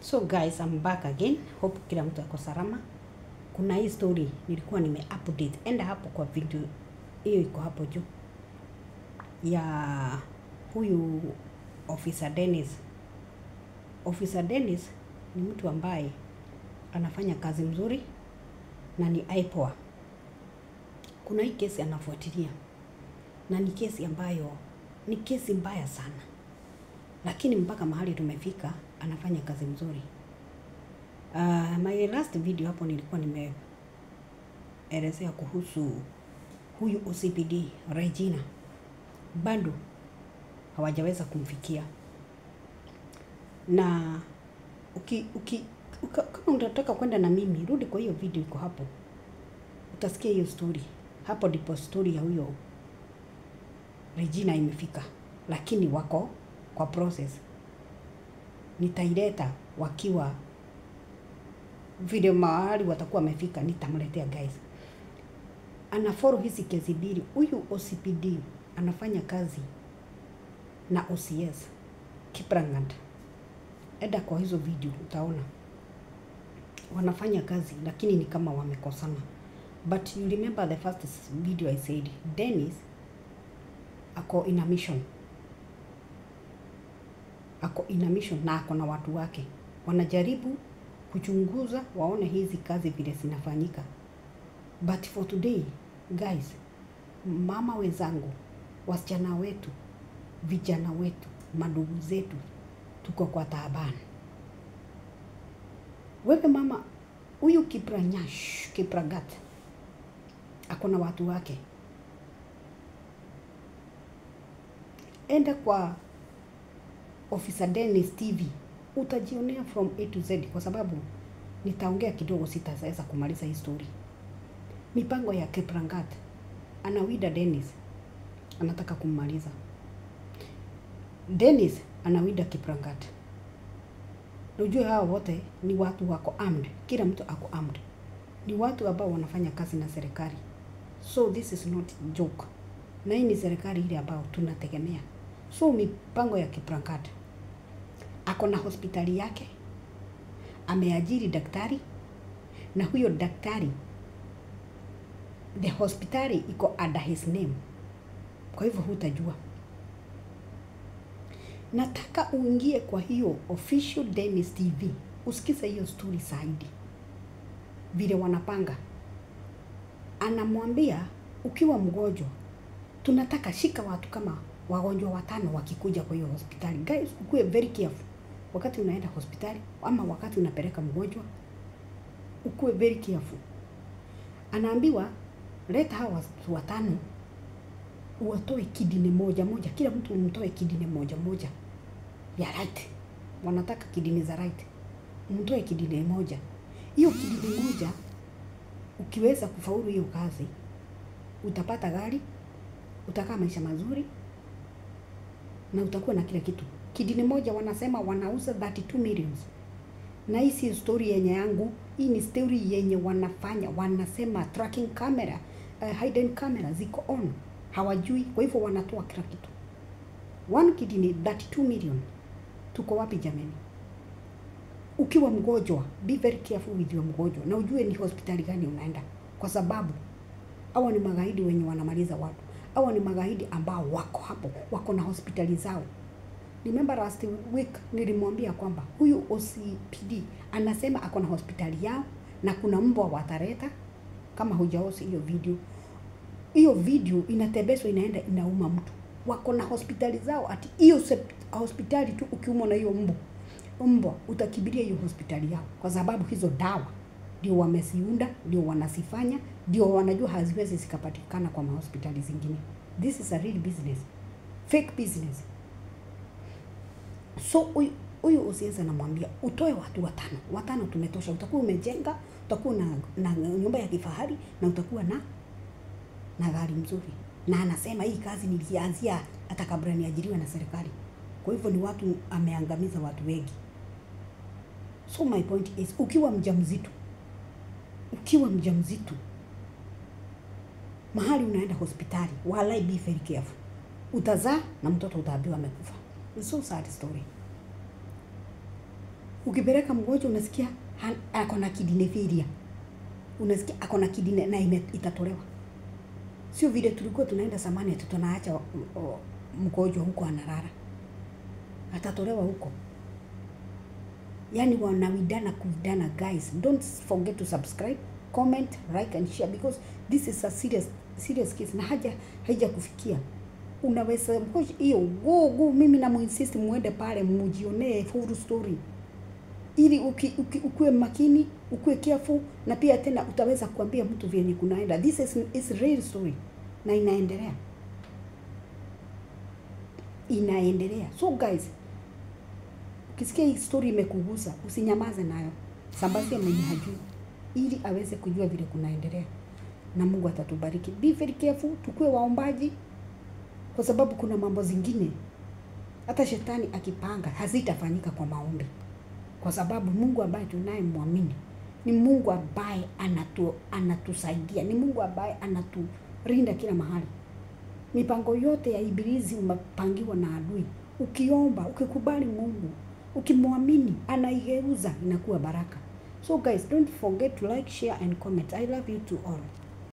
So guys, I'm back again. Hope kila mtu ako salama. Kuna hii story nilikuwa nime-update. Enda hapo kwa video hiyo iko hapo juu. Ya huyu Officer Dennis. Officer Dennis ni mtu ambaye anafanya kazi mzuri na ni IPOA. Kuna hii kesi anafuatilia. Na ni kesi ambayo ni kesi mbaya sana. Lakini mpaka mahali tumefika anafanya kazi mzuri. My last video hapo nilikuwa nimeelezea kuhusu huyu OCPD Regina. Bado hawajaweza kumfikia. Na kama unataka kwenda na mimi, rudi kwa hiyo video iko hapo. Utasikia hiyo story. Hapo ndipo story ya huyo Regina imefika. Lakini wako kwa process. Nitaileta wakiwa video mahali watakuwa wamefika, nitamletea guys. Anafollow hizi kesi mbili. Huyu OCPD anafanya kazi na OCS Kiprangat. Eda kwa hizo video utaona wanafanya kazi lakini ni kama wamekosana. But you remember the first video I said Dennis ako in a mission. Ako in a mission na ako na watu wake. Wanajaribu kuchunguza waone hizi kazi vile zinafanyika. But for today, guys, mama wenzangu, wasichana wetu, vijana wetu, madugu zetu, tuko kwa taabani. Wewe mama, huyu Kipragat, ako na watu wake. Enda kwa Officer Dennis TV, utajionea from A to Z kwa sababu nitaongea kidogo, sitaweza kumaliza hii story. Mipango ya Kiprangat, anawida Dennis, anataka kummaliza. Dennis anawida Kiprangat. Unajua hao wote ni watu wako armed, kila mtu ako armed. Ni watu ambao wanafanya kazi na serikali. So this is not joke. Na hii ni serikali ile ambao tunategemea. So mipango ya Kiprangat, ako na hospitali yake, ameajiri daktari, na huyo daktari, the hospitali iko under his name. Kwa hivyo hutajua. Nataka uingie kwa hiyo official Dennis TV, usikize hiyo story zaidi. Vile wanapanga. Anamwambia ukiwa mgonjwa, tunataka shika watu kama wagonjwa 5 wakikuja kwa hiyo hospitali. Guys, ukuwe very careful. Wakati unaenda hospitali ama wakati unapeleka mgonjwa, ukuwe very careful. Anaambiwa leta hawa watu 5, uwatoe kidney moja moja, kila mtu umtoe kidney moja moja ya right. Wanataka kidney za right. Umtoe kidney moja. Hiyo kidney moja ukiweza kufaulu hiyo kazi, utapata gari, utakaa maisha mazuri na utakuwa na kila kitu. Kidney moja wanasema wanauza 32 million. Na hii si story yenye yangu, hii ni story yenye wanafanya, wanasema tracking camera, hidden camera ziko on. Hawajui, kwa hivyo wanatoa kila kitu. 1 kidney 32 million. Tuko wapi jameni? Ukiwa mgonjwa, be very careful with your mgonjwa. Na ujue ni hospitali gani unaenda. Kwa sababu hawa ni magaidi wenye wanamaliza watu. Hawa ni magaidi ambao wako hapo, wako na hospitali zao. Remember last week nilimwambia kwamba huyu OCPD anasema ako na hospitali yao na kuna mbwa watareta. Kama hujaosi hiyo video. Hiyo video inatebeswa inaenda inauma mtu. Wako na hospitali zao, ati hiyo hospitali tu ukiumwa na hiyo mbwa utakibiria hiyo hospitali yao. Kwa sababu hizo dawa ndio wamesiunda, ndio wanasifanya, ndio wanajua haziwezi zikapatikana kwa hospitali zingine. This is a real business. Fake business. So huyu OCS anamwambia utoe watu 5 tumetosha. Utakuwa umejenga, utakuwa na nyumba ya kifahari na utakuwa na gari mzuri. Na anasema hii kazi nilianzia hata kabla niajiriwe na serikali. Kwa hivyo ni watu ameangamiza watu wengi. So my point is, ukiwa mjamzito mahali unaenda hospitali, walai be very careful. Utazaa na mtoto utaambiwa amekufa. It's so sad story. Ukipeleka mgonjwa unasikia ako na kidney failure. Unasikia ako na kidney na itatolewa. Sio vile tulikuwa tunaenda zamani ati tunaacha mgonjwa huko analala. Atatolewa huko. Yani wanawidana kuidana guys. Don't forget to subscribe, comment, like and share because this is a serious case na haija kufikia. Unaweza mkoje hiyo go mimi na muinsist muende pale mujionee full story. Ili ukue makini, ukue careful na pia tena utaweza kuambia mtu vyenye kunaenda. This is real story na inaendelea. So guys, ukisikia hii story imekugusa, usinyamaze nayo. Sambazia mwenye hajui ili aweze kujua vile kunaendelea. Na Mungu atatubariki. Be very careful, tukue waombaji kwa sababu kuna mambo zingine hata shetani akipanga hazitafanyika kwa maombi. Kwa sababu Mungu ambaye tunayemwamini ni Mungu ambaye anatusaidia, ni Mungu ambaye anaturinda kila mahali. Mipango yote ya ibilisi umepangiwa na adui. Ukiomba, ukikubali Mungu, ukimwamini, anaigeuza inakuwa baraka. So guys, don't forget to like, share and comment. I love you to all.